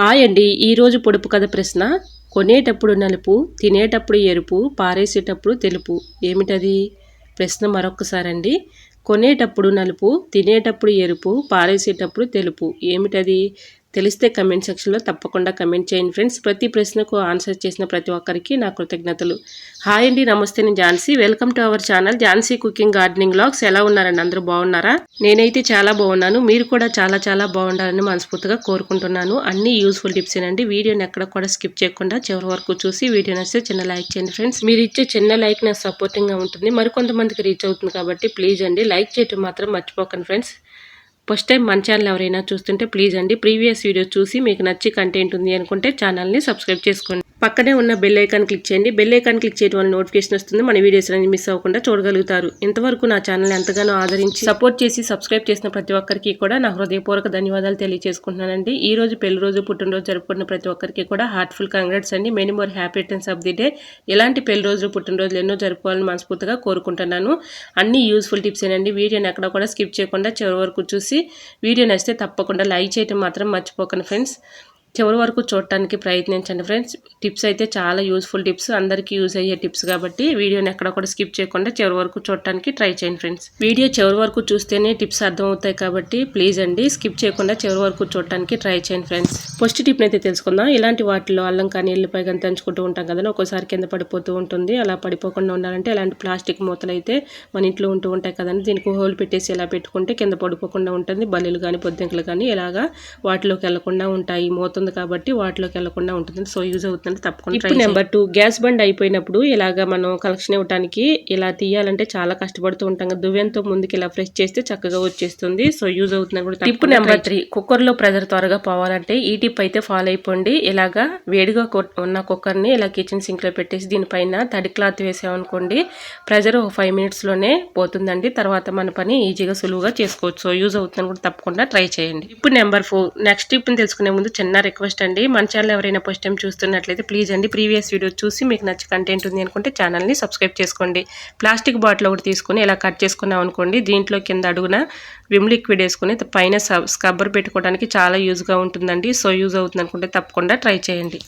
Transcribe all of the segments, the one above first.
Hi అండి. ఈరోజు పొడుపు కథ ప్రశ్న. కొనేటప్పుడు నలుపు, తినేటప్పుడు ఎరుపు, పారేసేటప్పుడు తెలుపు. ఏమిటది? ప్రశ్న మరొక్కసారండి. కొనేటప్పుడు నలుపు, తినేటప్పుడు ఎరుపు, పారేసేటప్పుడు తెలుపు. ఏమిటది? తెలిస్తే కమెంట్ సెక్షన్లో తప్పకుండా కమెంట్ చేయండి ఫ్రెండ్స్. ప్రతి ప్రశ్నకు ఆన్సర్ చేసిన ప్రతి ఒక్కరికి నా కృతజ్ఞతలు. హాయ్ అండి, నమస్తే, నేను Jhansi. Welcome to our channel Jhansi cooking gardening vlogs. ఎలా ఉన్నారండి? అందరూ బాగున్నారా? నేనైతే చాలా బాగున్నాను. మీరు కూడా చాలా చాలా బాగుండాలని మనస్ఫూర్తిగా కోరుకుంటున్నాను. అన్ని యూస్ఫుల్ టిప్స్ ఏనండి. వీడియోని ఎక్కడ కూడా స్కిప్ చేయకుండా చివరి వరకు చూసి వీడియో నచ్చితే చిన్న లైక్ చేయండి ఫ్రెండ్స్. మీరు ఇచ్చే చిన్న లైక్ నాకు సపోర్టింగ్గా ఉంటుంది. మరికొంతమందికి రీచ్ అవుతుంది కాబట్టి ప్లీజ్ అండి లైక్ చేయటం మాత్రం మర్చిపోకండి ఫ్రెండ్స్. ఫస్ట్ టైం మన ఛానల్ ఎవరైనా చూస్తుంటే ప్లీజ్ అండి ప్రీవియస్ వీడియోస్ చూసి మీకు నచ్చి కంటెంట్ ఉంది అనుకుంటే ఛానల్ని సబ్స్క్రైబ్ చేసుకోండి. పక్కనే ఉన్న బెల్ ఐకాన్ క్లిక్ చేయండి. బెల్ ఐకాన్ క్లిక్ చేయడం వల్ల నోటిఫికేషన్ వస్తుంది. మన వీడియోస్ అనేది మిస్ అవ్వకుండా చూడగలుగుతారు. ఇంతవరకు నా ఛానల్ ఎంతగానో ఆదరించి సపోర్ట్ చేసి సబ్స్క్రైబ్ చేసిన ప్రతి ఒక్కరికి కూడా నా హృదయపూర్వక ధన్యవాదాలు తెలియజేసుకుంటున్నానండి. ఈ రోజు పెళ్లి రోజు, పుట్టినరోజు జరుపుకున్న ప్రతి ఒక్కరికి కూడా హార్ట్ఫుల్ కంగ్రాట్స్ అండి. Many more happy returns of the day. ఇలాంటి పెళ్లి రోజులు, పుట్టినరోజులు ఎన్నో జరుపుకోవాలని మనస్ఫూర్తిగా కోరుకుంటున్నాను. అన్ని యూస్ఫుల్ టిప్స్ ఏనండి. వీడియోని ఎక్కడ కూడా స్కిప్ చేయకుండా చివరి వరకు చూసి వీడియో నచ్చితే తప్పకుండా లైక్ చేయడం మాత్రం మర్చిపోకండి ఫ్రెండ్స్. చివరి వరకు చూడటానికి ప్రయత్నించండి ఫ్రెండ్స్. టిప్స్ అయితే చాలా యూస్ఫుల్ టిప్స్, అందరికీ యూజ్ అయ్యే టిప్స్ కాబట్టి వీడియోని ఎక్కడ కూడా స్కిప్ చేయకుండా చివరి వరకు చూడటానికి ట్రై చేయండి ఫ్రెండ్స్. వీడియో చివరి వరకు చూస్తేనే టిప్స్ అర్థం అవుతాయి కాబట్టి ప్లీజ్ అండి స్కిప్ చేయకుండా చివరి వరకు చూడటానికి ట్రై చేయండి ఫ్రెండ్స్. ఫస్ట్ టిప్ అయితే తెలుసుకుందాం. ఇలాంటి వాటిలో అల్లం కానీ ఎల్లిపాయ కానీ దంచుకుంటూ ఉంటాం కదా, ఒక్కోసారి కింద పడిపోతూ ఉంటుంది. అలా పడిపోకుండా ఉండాలంటే ఇలాంటి ప్లాస్టిక్ మూతలు అయితే మన ఇంట్లో ఉంటూ ఉంటాయి కదండి, దీనికి హోల్ పెట్టేసి ఇలా పెట్టుకుంటే కింద పడిపోకుండా ఉంటుంది. బల్లీలు కానీ పొద్దుంకలు కానీ ఇలాగా వాటిలోకి వెళ్లకుండా ఉంటాయి. మూత కాబట్టి వాటిలోకి వెళ్లకుండా ఉంటుంది. సో యూజ్ అవుతుంది తప్పకుండా. టిప్ నెంబర్ 2, గ్యాస్ బండ్ అయిపోయినప్పుడు ఇలాగా మనం కలెక్షన్ ఇవ్వడానికి ఇలా తీయాలంటే చాలా కష్టపడుతూ ఉంటాం కదా, దువ్వెంతో ముందుకి ఇలా ఫ్రెష్ చేస్తే చక్కగా వచ్చేస్తుంది. సో యూజ్ అవుతుంది కూడా. టిప్ నెంబర్ 3, కుక్కర్ లో ప్రెజర్ త్వరగా పోవాలంటే ఈ టిప్ అయితే ఫాలో అయిపోండి. ఇలాగా వేడిగా ఉన్న కుక్కర్ ని ఇలా కిచెన్ సింక్ లో పెట్టేసి దీనిపైన తడి క్లాత్ వేసామనుకోండి, ప్రెజర్ 5 minutes లోనే పోతుందండి. తర్వాత మన పని ఈజీగా సులువుగా చేసుకోవచ్చు. సో యూజ్ అవుతుంది కూడా తప్పకుండా ట్రై చేయండి. టిప్ నెంబర్ 4, నెక్స్ట్ టిప్ ని తెలుసుకునే ముందు చిన్న రిక్వెస్ట్ అండి. మన ఛానల్ ఎవరైనా ఫస్ట్ టైం చూస్తున్నట్లయితే ప్లీజ్ అండి ప్రీవియస్ వీడియో చూసి మీకు నచ్చి కంటెంట్ ఉంది అనుకుంటే ఛానల్ని సబ్స్క్రైబ్ చేసుకోండి. ప్లాస్టిక్ బాటిల్ ఒకటి తీసుకుని ఇలా కట్ చేసుకున్నాం అనుకోండి, దీంట్లో కింద అడుగున విమ్ లిక్విడ్ వేసుకుని పైన స్క్రబ్బర్ పెట్టుకోవడానికి చాలా యూజ్గా ఉంటుందండి. సో యూజ్ అవుతుంది అనుకుంటే తప్పకుండా ట్రై చేయండి.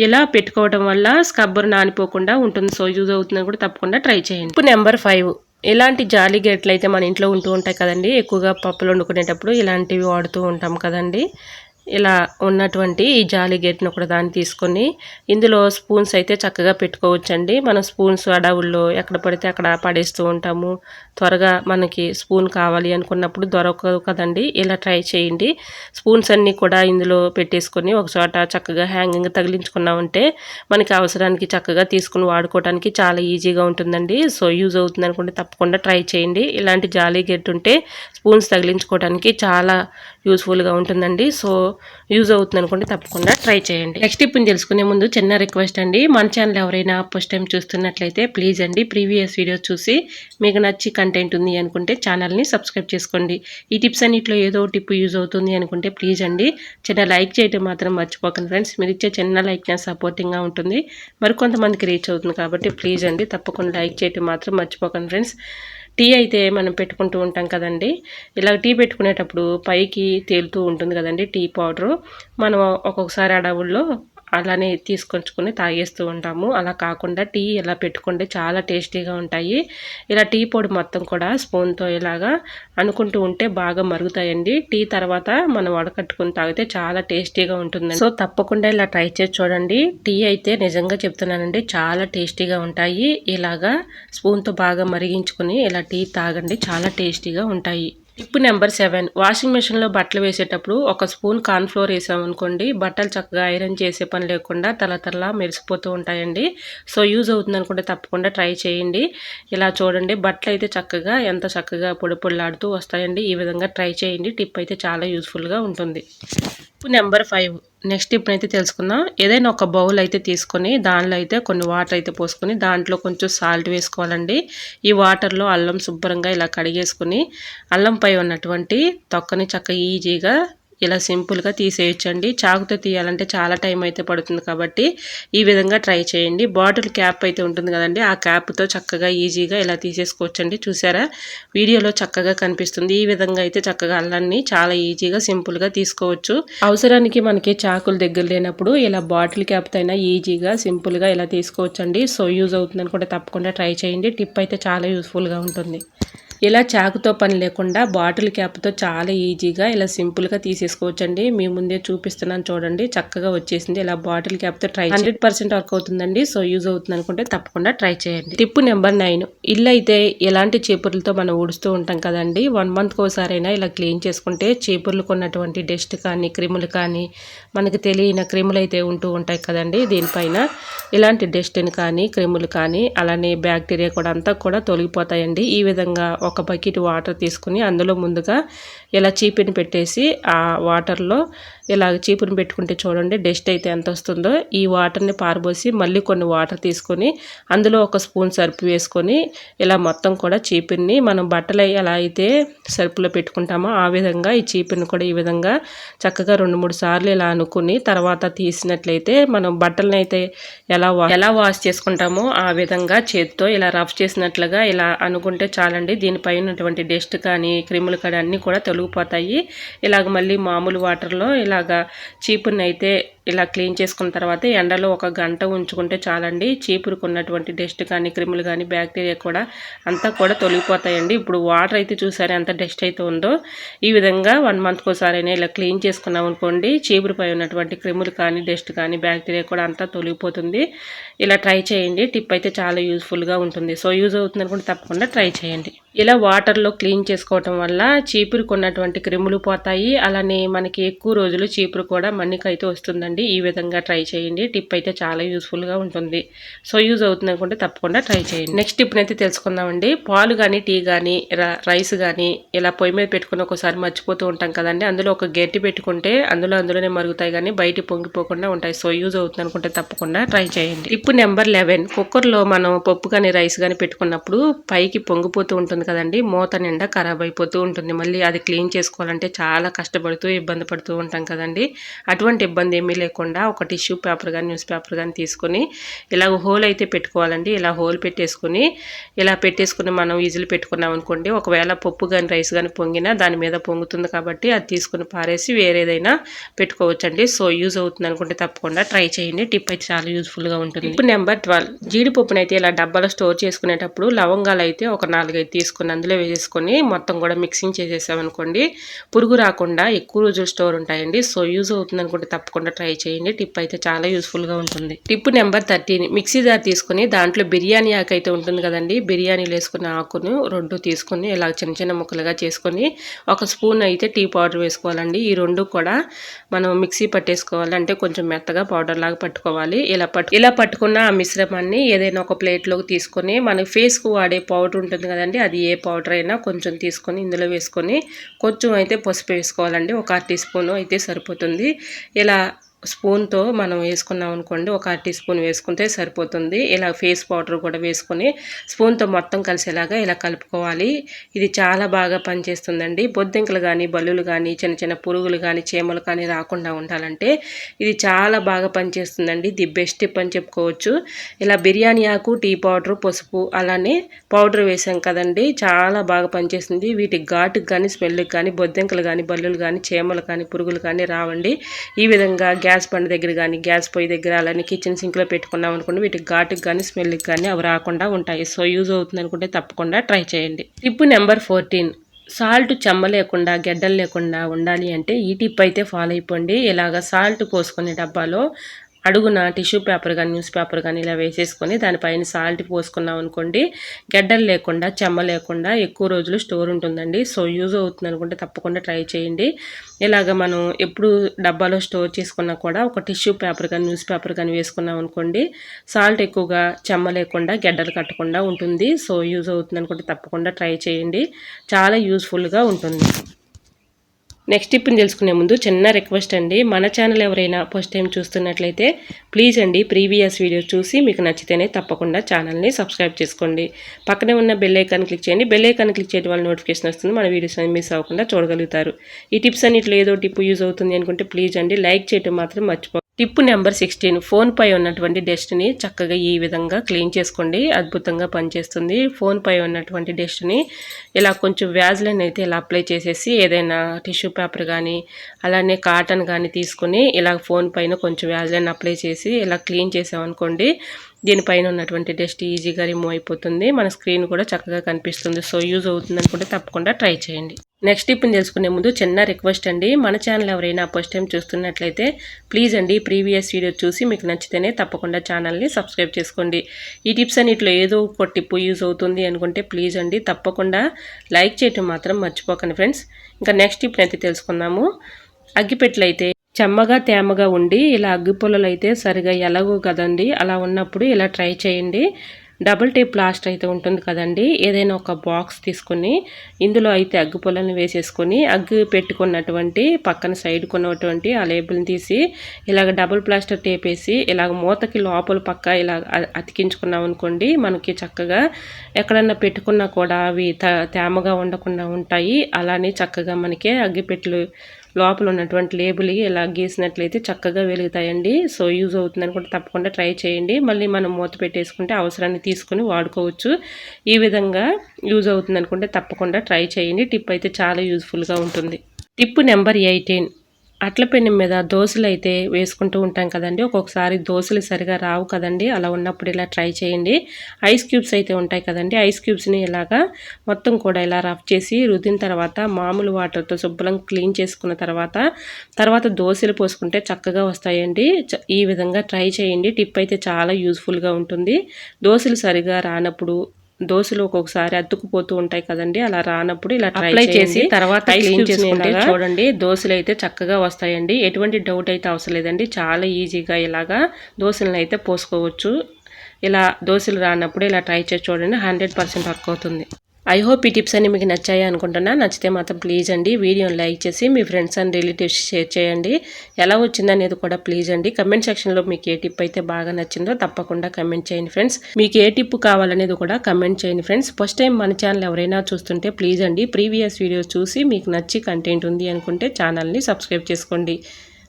ఇలా పెట్టుకోవడం వల్ల స్క్రబ్బర్ నానిపోకుండా ఉంటుంది. సో యూజ్ అవుతుందని కూడా తప్పకుండా ట్రై చేయండి. ఇప్పుడు నెంబర్ 5, ఇలాంటి జాలి గేట్లు అయితే మన ఇంట్లో ఉంటూ ఉంటాయి కదండి, ఎక్కువగా పప్పులు వండుకునేటప్పుడు ఇలాంటివి వాడుతూ ఉంటాం కదండి. ఇలా ఉన్నటువంటి ఈ జాలి గేట్ను కూడా దాన్ని తీసుకొని ఇందులో స్పూన్స్ అయితే చక్కగా పెట్టుకోవచ్చండి. మనం స్పూన్స్ అడవుల్లో ఎక్కడ పడితే అక్కడ పడేస్తూ ఉంటాము. త్వరగా మనకి స్పూన్ కావాలి అనుకున్నప్పుడు దొరకదు కదండి, ఇలా ట్రై చేయండి. స్పూన్స్ అన్నీ కూడా ఇందులో పెట్టేసుకొని ఒక చోట చక్కగా హ్యాంగింగ్ తగిలించుకున్నామంటే మనకి అవసరానికి చక్కగా తీసుకుని వాడుకోవడానికి చాలా ఈజీగా ఉంటుందండి. సో యూజ్ అవుతుంది అనుకుంటే తప్పకుండా ట్రై చేయండి. ఇలాంటి జాలి గేట్ ఉంటే స్పూన్స్ తగిలించుకోవడానికి చాలా యూస్ఫుల్గా ఉంటుందండి. సో యూజ్ అవుతుంది అనుకుంటే తప్పకుండా ట్రై చేయండి. నెక్స్ట్ టిప్ని తెలుసుకునే ముందు చిన్న రిక్వెస్ట్ అండి, మన ఛానల్ ఎవరైనా ఫస్ట్ టైం చూస్తున్నట్లయితే ప్లీజ్ అండి ప్రీవియస్ వీడియోస్ చూసి మీకు నచ్చి కంటెంట్ ఉంది అనుకుంటే ఛానల్ని సబ్స్క్రైబ్ చేసుకోండి. ఈ టిప్స్ అన్నింటిలో ఏదో టిప్ యూజ్ అవుతుంది అనుకుంటే ప్లీజ్ అండి చిన్న లైక్ చేయడం మాత్రం మర్చిపోకండి ఫ్రెండ్స్. మీరు ఇచ్చే చిన్న లైక్ నా సపోర్టింగ్గా ఉంటుంది, మరికొంతమందికి రీచ్ అవుతుంది కాబట్టి ప్లీజ్ అండి తప్పకుండా లైక్ చేయడం మాత్రం మర్చిపోకండి ఫ్రెండ్స్. టీ అయితే మనం పెట్టుకుంటూ ఉంటాం కదండి, ఇలా టీ పెట్టుకునేటప్పుడు పైకి తేలుతూ ఉంటుంది కదండి టీ పౌడరు. మనం ఒక్కొక్కసారి అడవుల్లో అలానే తీసుకొచ్చుకొని తాగేస్తూ ఉంటాము. అలా కాకుండా టీ ఇలా పెట్టుకుంటే చాలా టేస్టీగా ఉంటాయి. ఇలా టీ పొడి మొత్తం కూడా స్పూన్తో ఇలాగా అనుకుంటూ ఉంటే బాగా మరుగుతాయండి. టీ తర్వాత మనం వడకట్టుకుని తాగితే చాలా టేస్టీగా ఉంటుంది. సో తప్పకుండా ఇలా ట్రై చేసి చూడండి. టీ అయితే నిజంగా చెప్తున్నానండి చాలా టేస్టీగా ఉంటాయి. ఇలాగా స్పూన్తో బాగా మరిగించుకుని ఇలా టీ తాగండి, చాలా టేస్టీగా ఉంటాయి. టిప్ నెంబర్ 7, వాషింగ్ మెషిన్లో బట్టలు వేసేటప్పుడు ఒక స్పూన్ కార్న్ఫ్లోర్ వేసామనుకోండి, బట్టలు చక్కగా ఐరన్ చేసే పని లేకుండా తలతలా మెరిసిపోతూ ఉంటాయండి. సో యూజ్ అవుతుంది అనుకుంటే తప్పకుండా ట్రై చేయండి. ఇలా చూడండి బట్టలు అయితే చక్కగా ఎంత చక్కగా పొడి పొడిలాడుతూ వస్తాయండి. ఈ విధంగా ట్రై చేయండి. టిప్ అయితే చాలా యూస్ఫుల్గా ఉంటుంది. టిప్ నెంబర్ 5, నెక్స్ట్ టిప్ అయితే తెలుసుకుందాం. ఏదైనా ఒక బౌల్ అయితే తీసుకొని దానిలో అయితే కొన్ని వాటర్ అయితే పోసుకొని దాంట్లో కొంచెం సాల్ట్ వేసుకోవాలండి. ఈ వాటర్లో అల్లం శుభ్రంగా ఇలా కడిగేసుకుని అల్లంపై ఉన్నటువంటి తొక్కని చక్కగా ఈజీగా ఇలా సింపుల్గా తీసేయచ్చండి. చాకుతో తీయాలంటే చాలా టైం అయితే పడుతుంది కాబట్టి ఈ విధంగా ట్రై చేయండి. బాటిల్ క్యాప్ అయితే ఉంటుంది కదండి, ఆ క్యాప్తో చక్కగా ఈజీగా ఇలా తీసేసుకోవచ్చండి. చూసారా, వీడియోలో చక్కగా కనిపిస్తుంది. ఈ విధంగా అయితే చక్కగా అల్లాన్ని చాలా ఈజీగా సింపుల్గా తీసుకోవచ్చు. అవసరానికి మనకి చాకులు దగ్గర లేనప్పుడు ఇలా బాటిల్ క్యాప్తో అయినా ఈజీగా సింపుల్గా ఇలా తీసుకోవచ్చండి. సో యూజ్ అవుతుంది అనుకుంటే తప్పకుండా ట్రై చేయండి. టిప్ అయితే చాలా యూస్ఫుల్గా ఉంటుంది. ఇలా చాకుతో పని లేకుండా బాటిల్ క్యాప్తో చాలా ఈజీగా ఇలా సింపుల్గా తీసేసుకోవచ్చండి. మీ ముందే చూపిస్తున్నాను చూడండి, చక్కగా వచ్చేసింది. ఇలా బాటిల్ క్యాప్తో ట్రై 100% వర్క్ అవుతుందండి. సో యూజ్ అవుతుంది అనుకుంటే తప్పకుండా ట్రై చేయండి. టిప్ నెంబర్ 9, ఇల్లు అయితే ఎలాంటి చీపుర్లతో మనం ఊడుస్తూ ఉంటాం కదండి. 1 మంత్కి ఒకసారైనా ఇలా క్లీన్ చేసుకుంటే చీపుర్లకు ఉన్నటువంటి డస్ట్ కానీ క్రిములు కానీ మనకి తెలియని క్రిములు అయితే ఉంటూ ఉంటాయి కదండి. దీనిపైన ఇలాంటి డస్ట్ని కానీ క్రిములు కానీ అలానే బ్యాక్టీరియా కూడా అంతా కూడా తొలగిపోతాయండి. ఈ విధంగా ఒక బకెట్ వాటర్ తీసుకుని అందులో ముందుగా ఇలా చీపుని పెట్టేసి ఆ వాటర్లో ఇలా చీపుని పెట్టుకుంటే చూడండి డస్ట్ అయితే ఎంత వస్తుందో. ఈ వాటర్ని పారబోసి మళ్ళీ కొన్ని వాటర్ తీసుకొని అందులో ఒక స్పూన్ సర్ఫ్ వేసుకొని ఇలా మొత్తం కూడా చీపుని మనం బట్టలు ఎలా అయితే సర్ఫ్లో పెట్టుకుంటామో ఆ విధంగా ఈ చీపుని కూడా ఈ విధంగా చక్కగా 2-3 సార్లు ఇలా అనుకుని తర్వాత తీసినట్లయితే మనం బట్టలను అయితే ఎలా వాష్ చేసుకుంటామో ఆ విధంగా చేతితో ఇలా రఫ్ చేసినట్లుగా ఇలా అనుకుంటే చాలండి. దీనిపై ఉన్నటువంటి డస్ట్ కానీ క్రిములు కానీ అన్నీ కూడా తొలగిపోతాయి. ఇలాగ మళ్ళీ మామూలు వాటర్లో ఇలాగా చీపుని అయితే ఇలా క్లీన్ చేసుకున్న తర్వాత ఎండలో 1 గంట ఉంచుకుంటే చాలండి. చీపురుకు ఉన్నటువంటి డస్ట్ కానీ క్రిములు కానీ బ్యాక్టీరియా కూడా అంతా కూడా తొలగిపోతాయండి. ఇప్పుడు వాటర్ అయితే చూసారా ఎంత డస్ట్ అయితే ఉందో. ఈ విధంగా 1 మంత్కి ఒకసారైనా ఇలా క్లీన్ చేసుకున్నాం అనుకోండి, చీపురుపై ఉన్నటువంటి క్రిములు కానీ డస్ట్ కానీ బ్యాక్టీరియా కూడా అంతా తొలగిపోతుంది. ఇలా ట్రై చేయండి. టిప్ అయితే చాలా యూస్ఫుల్గా ఉంటుంది. సో యూజ్ అవుతుంది అనుకుంటే తప్పకుండా ట్రై చేయండి. ఇలా వాటర్లో క్లీన్ చేసుకోవటం వల్ల చీపురుకు ఉన్నటువంటి క్రిములు పోతాయి. అలానే మనకి ఎక్కువ రోజులు చీపురు కూడా మన్నికైతే వస్తుందండి. ఈ విధంగా ట్రై చేయండి. టిప్ అయితే చాలా యూస్ఫుల్గా ఉంటుంది. సో యూజ్ అవుతుంది అనుకుంటే తప్పకుండా ట్రై చేయండి. నెక్స్ట్ టిప్ అయితే తెలుసుకుందామండి. పాలు కానీ టీ కానీ రైస్ కానీ ఇలా పొయ్యి మీద పెట్టుకుని ఒకసారి మర్చిపోతూ ఉంటాం కదండి. అందులో ఒక గట్టి పెట్టుకుంటే అందులోనే మరుగుతాయి కానీ బయట పొంగిపోకుండా ఉంటాయి. సో యూజ్ అవుతుంది అనుకుంటే తప్పకుండా ట్రై చేయండి. టిప్ నెంబర్ 11, కుక్కర్లో మనం పప్పు కానీ రైస్ కానీ పెట్టుకున్నప్పుడు పైకి పొంగిపోతూ ఉంటుంది కదండి, మూత నిండా ఖరాబ్ అయిపోతూ ఉంటుంది. మళ్ళీ అది క్లీన్ చేసుకోవాలంటే చాలా కష్టపడుతూ ఇబ్బంది పడుతూ ఉంటాం కదండి. అటువంటి ఇబ్బంది ఏమీ లేకుండా ఒక టిష్యూ పేపర్ కానీ న్యూస్ పేపర్ కానీ తీసుకొని ఇలా హోల్ అయితే పెట్టుకోవాలండి. ఇలా హోల్ పెట్టేసుకుని మనం ఈజీలు పెట్టుకున్నాం అనుకోండి, ఒకవేళ పప్పు కానీ రైస్ కానీ పొంగినా దాని మీద పొంగుతుంది కాబట్టి అది తీసుకుని పారేసి వేరేదైనా పెట్టుకోవచ్చండి. సో యూజ్ అవుతుంది అనుకుంటే తప్పకుండా ట్రై చేయండి. టిప్ అయితే చాలా యూస్ఫుల్గా ఉంటుంది. టిప్ నెంబర్ 12, జీడిపప్పును అయితే ఇలా డబ్బాలో స్టోర్ చేసుకునేటప్పుడు లవంగాలు అయితే ఒక 4-5 తీసుకుని అందులో వేసేసుకొని మొత్తం కూడా మిక్సింగ్ చేసేసామనుకోండి, పురుగు రాకుండా ఎక్కువ రోజులు స్టోర్ ఉంటాయండి. సో యూజ్ అవుతుంది అనుకుంటే తప్పకుండా ట్రై చేయండి. టిప్ అయితే చాలా యూస్ఫుల్గా ఉంటుంది. టిప్ నెంబర్ 13, మిక్సీ జార్ తీసుకుని దాంట్లో బిర్యానీ ఆకు అయితే ఉంటుంది కదండి, బిర్యానీలు వేసుకున్న ఆకును 2 తీసుకుని ఇలా చిన్న చిన్న ముక్కలుగా చేసుకొని 1 స్పూన్ అయితే టీ పౌడర్ వేసుకోవాలండి. ఈ 2 కూడా మనం మిక్సీ పట్టేసుకోవాలి, అంటే కొంచెం మెత్తగా పౌడర్ లాగా పట్టుకోవాలి. ఇలా పట్టుకున్న ఆ మిశ్రమాన్ని ఏదైనా ఒక ప్లేట్లోకి తీసుకొని మన ఫేస్కు వాడే పౌడర్ ఉంటుంది కదండి, అది ఏ పౌడర్ అయినా కొంచెం తీసుకొని ఇందులో వేసుకొని కొంచెం అయితే పసుపు వేసుకోవాలండి. ఒక 1 టీ స్పూన్ అయితే సరిపోతుంది. ఇలా స్పూన్తో మనం వేసుకున్నాం అనుకోండి, ఒక 1 టీ స్పూన్ వేసుకుంటే సరిపోతుంది. ఇలా ఫేస్ పౌడర్ కూడా వేసుకొని స్పూన్తో మొత్తం కలిసేలాగా ఇలా కలుపుకోవాలి. ఇది చాలా బాగా పనిచేస్తుందండి. బొద్దింకలు కానీ బల్లులు కానీ చిన్న చిన్న పురుగులు కానీ చీమలు కానీ రాకుండా ఉండాలంటే ఇది చాలా బాగా పనిచేస్తుందండి. ది బెస్ట్ టిప్ అని చెప్పుకోవచ్చు. ఇలా బిర్యానీ ఆకు, టీ పౌడర్, పసుపు అలానే పౌడర్ వేసాం కదండి, చాలా బాగా పనిచేస్తుంది. వీటి ఘాటుకు కానీ స్మెల్కి కానీ బొద్దింకలు కానీ బల్లులు కానీ చీమలు కానీ పురుగులు కానీ రావండి. ఈ విధంగా గ్యాస్ బండ దగ్గర కానీ గ్యాస్ పొయ్యి దగ్గర అలానే కిచెన్ సింక్లో పెట్టుకున్నాం అనుకోండి, వీటికి ఘాటుకి కానీ స్మెల్కి కానీ అవి రాకుండా ఉంటాయి. సో యూజ్ అవుతుంది అనుకుంటే తప్పకుండా ట్రై చేయండి. టిప్ నెంబర్ 14, సాల్ట్ చెమ్మ లేకుండా గెడ్డలు లేకుండా ఉండాలి అంటే ఈ టిప్ అయితే ఫాలో అయిపోండి. ఇలాగ సాల్ట్ పోసుకునే డబ్బాలో అడుగున టిష్యూ పేపర్ కానీ న్యూస్ పేపర్ కానీ ఇలా వేసేసుకొని దానిపైన సాల్ట్ పోసుకున్నాం అనుకోండి, గడ్డలు లేకుండా చెమ్మ లేకుండా ఎక్కువ రోజులు స్టోర్ ఉంటుందండి. సో యూజ్ అవుతుంది అనుకుంటే తప్పకుండా ట్రై చేయండి. ఇలాగ మనం ఎప్పుడు డబ్బాలో స్టోర్ చేసుకున్నా కూడా ఒక టిష్యూ పేపర్ కానీ న్యూస్ పేపర్ కానీ వేసుకున్నాం అనుకోండి, సాల్ట్ ఎక్కువగా చెమ్మ లేకుండా గడ్డలు కట్టకుండా ఉంటుంది. సో యూజ్ అవుతుంది అనుకుంటే తప్పకుండా ట్రై చేయండి. చాలా యూస్ఫుల్గా ఉంటుంది. నెక్స్ట్ టిప్ని తెలుసుకునే ముందు చిన్న రిక్వెస్ట్ అండి, మన ఛానల్ ఎవరైనా ఫస్ట్ టైం చూస్తున్నట్లయితే ప్లీజ్ అండి ప్రీవియస్ వీడియో చూసి మీకు నచ్చితేనే తప్పకుండా ఛానల్ని సబ్స్క్రైబ్ చేసుకోండి. పక్కనే ఉన్న బెల్ ఐకాన్ క్లిక్ చేయండి. బెల్ ఐకాన్ క్లిక్ చేయడం వల్ల నోటిఫికేషన్ వస్తుంది, మన వీడియోస్ అన్ని మిస్ అవ్వకుండా చూడగలుగుతారు. ఈ టిప్స్ అన్నిట్లో ఏదో టిప్ యూజ్ అవుతుంది అనుకుంటే ప్లీజ్ అండి లైక్ చేయడం మాత్రం మర్చిపో. టిప్ నెంబర్ 16, ఫోన్పై ఉన్నటువంటి డస్ట్ని చక్కగా ఈ విధంగా క్లీన్ చేసుకోండి. అద్భుతంగా పనిచేస్తుంది. ఫోన్పై ఉన్నటువంటి డస్ట్ని ఇలా కొంచెం వ్యాజ్లైన్ అయితే ఇలా అప్లై చేసేసి ఏదైనా టిష్యూ పేపర్ కానీ అలానే కాటన్ కానీ తీసుకుని ఇలా ఫోన్ పైన కొంచెం వ్యాజ్లైన్ అప్లై చేసి ఇలా క్లీన్ చేసామనుకోండి, దీనిపైన ఉన్నటువంటి డస్ట్ ఈజీగా రిమూవ్ అయిపోతుంది. మన స్క్రీన్ కూడా చక్కగా కనిపిస్తుంది. సో యూజ్ అవుతుంది అనుకుంటే తప్పకుండా ట్రై చేయండి. నెక్స్ట్ టిప్ని తెలుసుకునే ముందు చిన్న రిక్వెస్ట్ అండి, మన ఛానల్ ఎవరైనా ఫస్ట్ టైం చూస్తున్నట్లయితే ప్లీజ్ అండి ప్రీవియస్ వీడియో చూసి మీకు నచ్చితేనే తప్పకుండా ఛానల్ని సబ్స్క్రైబ్ చేసుకోండి. ఈ టిప్స్ అన్నిట్లో ఏదో ఒక టిప్ యూజ్ అవుతుంది అనుకుంటే ప్లీజ్ అండి తప్పకుండా లైక్ చేయటం మాత్రం మర్చిపోకండి ఫ్రెండ్స్. ఇంకా నెక్స్ట్ టిప్ని అయితే తెలుసుకుందాము. అగ్గిపెట్టెలు అయితే చెమ్మగా తేమగా ఉండి ఇలా అగ్గిపుల్లలు అయితే సరిగా ఎలాగో కదండి, అలా ఉన్నప్పుడు ఇలా ట్రై చేయండి. డబుల్ టేప్ ప్లాస్టర్ అయితే ఉంటుంది కదండి, ఏదైనా ఒక బాక్స్ తీసుకొని ఇందులో అయితే అగ్గిపుల్లలను వేసేసుకొని అగ్గి పెట్టుకున్నటువంటి పక్కన సైడ్ కొన్నటువంటి ఆ లేబుల్ని తీసి ఇలాగ డబుల్ ప్లాస్టర్ టేప్ వేసి ఇలాగ మూతకి లోపల పక్క ఇలా అతికించుకున్నాం అనుకోండి, మనకి చక్కగా ఎక్కడన్నా పెట్టుకున్నా కూడా అవి తేమగా ఉండకుండా ఉంటాయి. అలానే చక్కగా మనకి అగ్గిపెట్టెలు లోపల ఉన్నటువంటి లేబుల్ ఇలా గీసినట్లయితే చక్కగా వెలుగుతాయండి. సో యూజ్ అవుతుందని కూడా తప్పకుండా ట్రై చేయండి. మళ్ళీ మనం మూత పెట్టేసుకుంటే అవసరాన్ని తీసుకుని వాడుకోవచ్చు. ఈ విధంగా యూజ్ అవుతుంది అనుకుంటే తప్పకుండా ట్రై చేయండి. టిప్ అయితే చాలా యూజ్ఫుల్గా ఉంటుంది. టిప్ నెంబర్ 18, అట్ల పెనం మీద దోశలు అయితే వేసుకుంటూ ఉంటాం కదండి, ఒక్కొక్కసారి దోశలు సరిగా రావు కదండి, అలా ఉన్నప్పుడు ఇలా ట్రై చేయండి. ఐస్ క్యూబ్స్ అయితే ఉంటాయి కదండి, ఐస్ క్యూబ్స్ని ఇలాగా మొత్తం కూడా ఇలా రఫ్ చేసి రుద్దిన తర్వాత మామూలు వాటర్తో శుభ్రంగా క్లీన్ చేసుకున్న తర్వాత దోశలు పోసుకుంటే చక్కగా వస్తాయండి. ఈ విధంగా ట్రై చేయండి. టిప్ అయితే చాలా యూజ్ఫుల్గా ఉంటుంది. దోశలు సరిగా రానప్పుడు, దోశలు ఒక్కొక్కసారి అతుక్కుపోతూ ఉంటాయి కదండి, అలా రానప్పుడు ఇలా అప్లై చేసి తర్వాత క్లీన్ చేసుకుంటే చూడండి దోశలు అయితే చక్కగా వస్తాయండి. ఎటువంటి డౌట్ అయితే అవసరం లేదండి, చాలా ఈజీగా ఇలాగా దోశలను అయితే పోసుకోవచ్చు. ఇలా దోశలు రానప్పుడు ఇలా ట్రై చేసి చూడండి, 100% వర్క్ అవుతుంది. ఐ హోప్ ఈ టిప్స్ అన్ని మీకు నచ్చాయి అనుకుంటున్నా. నచ్చితే మాత్రం ప్లీజ్ అండి వీడియోని లైక్ చేసి మీ ఫ్రెండ్స్ అండ్ రిలేటివ్స్ షేర్ చేయండి. ఎలా వచ్చిందనేది కూడా ప్లీజ్ అండి కమెంట్ సెక్షన్లో మీకు ఏ టిప్ అయితే బాగా నచ్చిందో తప్పకుండా కమెంట్ చేయండి ఫ్రెండ్స్. మీకు ఏ టిప్ కావాలనేది కూడా కమెంట్ చేయండి ఫ్రెండ్స్. ఫస్ట్ టైం మన ఛానల్ ఎవరైనా చూస్తుంటే ప్లీజ్ అండి ప్రీవియస్ వీడియోస్ చూసి మీకు నచ్చి కంటెంట్ ఉంది అనుకుంటే ఛానల్ని సబ్స్క్రైబ్ చేసుకోండి.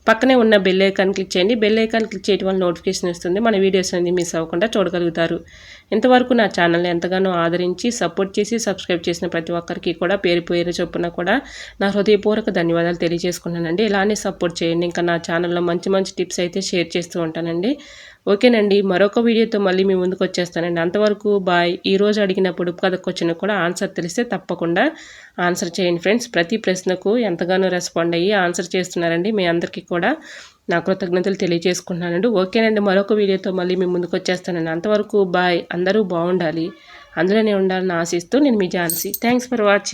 పక్కనే ఉన్న బెల్ ఐకాన్ క్లిక్ చేయండి. బెల్ ఐకాన్ క్లిక్ చేయడం వల్ల నోటిఫికేషన్ వస్తుంది, మన వీడియోస్ అనేది మిస్ అవ్వకుండా చూడగలుగుతారు. ఇంతవరకు నా ఛానల్ని ఎంతగానో ఆదరించి సపోర్ట్ చేసి సబ్స్క్రైబ్ చేసిన ప్రతి ఒక్కరికి కూడా పేరు చొప్పున కూడా నా హృదయపూర్వక ధన్యవాదాలు తెలియజేసుకున్నానండి. ఇలానే సపోర్ట్ చేయండి. ఇంకా నా ఛానల్లో మంచి టిప్స్ అయితే షేర్ చేస్తూ ఉంటానండి. ఓకేనండి, మరొక వీడియోతో మళ్ళీ మీ ముందుకు వచ్చేస్తానండి. అంతవరకు బాయ్. ఈరోజు అడిగిన పొడుపు కథ క్వశ్చన్ కూడా ఆన్సర్ తెలిస్తే తప్పకుండా ఆన్సర్ చేయండి ఫ్రెండ్స్. ప్రతి ప్రశ్నకు ఎంతగానో రెస్పాండ్ అయ్యి ఆన్సర్ చేస్తున్నారండి. మీ అందరికీ కూడా నా కృతజ్ఞతలు తెలియజేసుకుంటున్నానండి. ఓకేనండి, మరొక వీడియోతో మళ్ళీ మీ ముందుకు వచ్చేస్తానండి. అంతవరకు బాయ్. అందరూ బాగుండాలి, అందులోనే ఉండాలని ఆశిస్తూ నేను మీ ఝాన్సీ. Thanks for watching.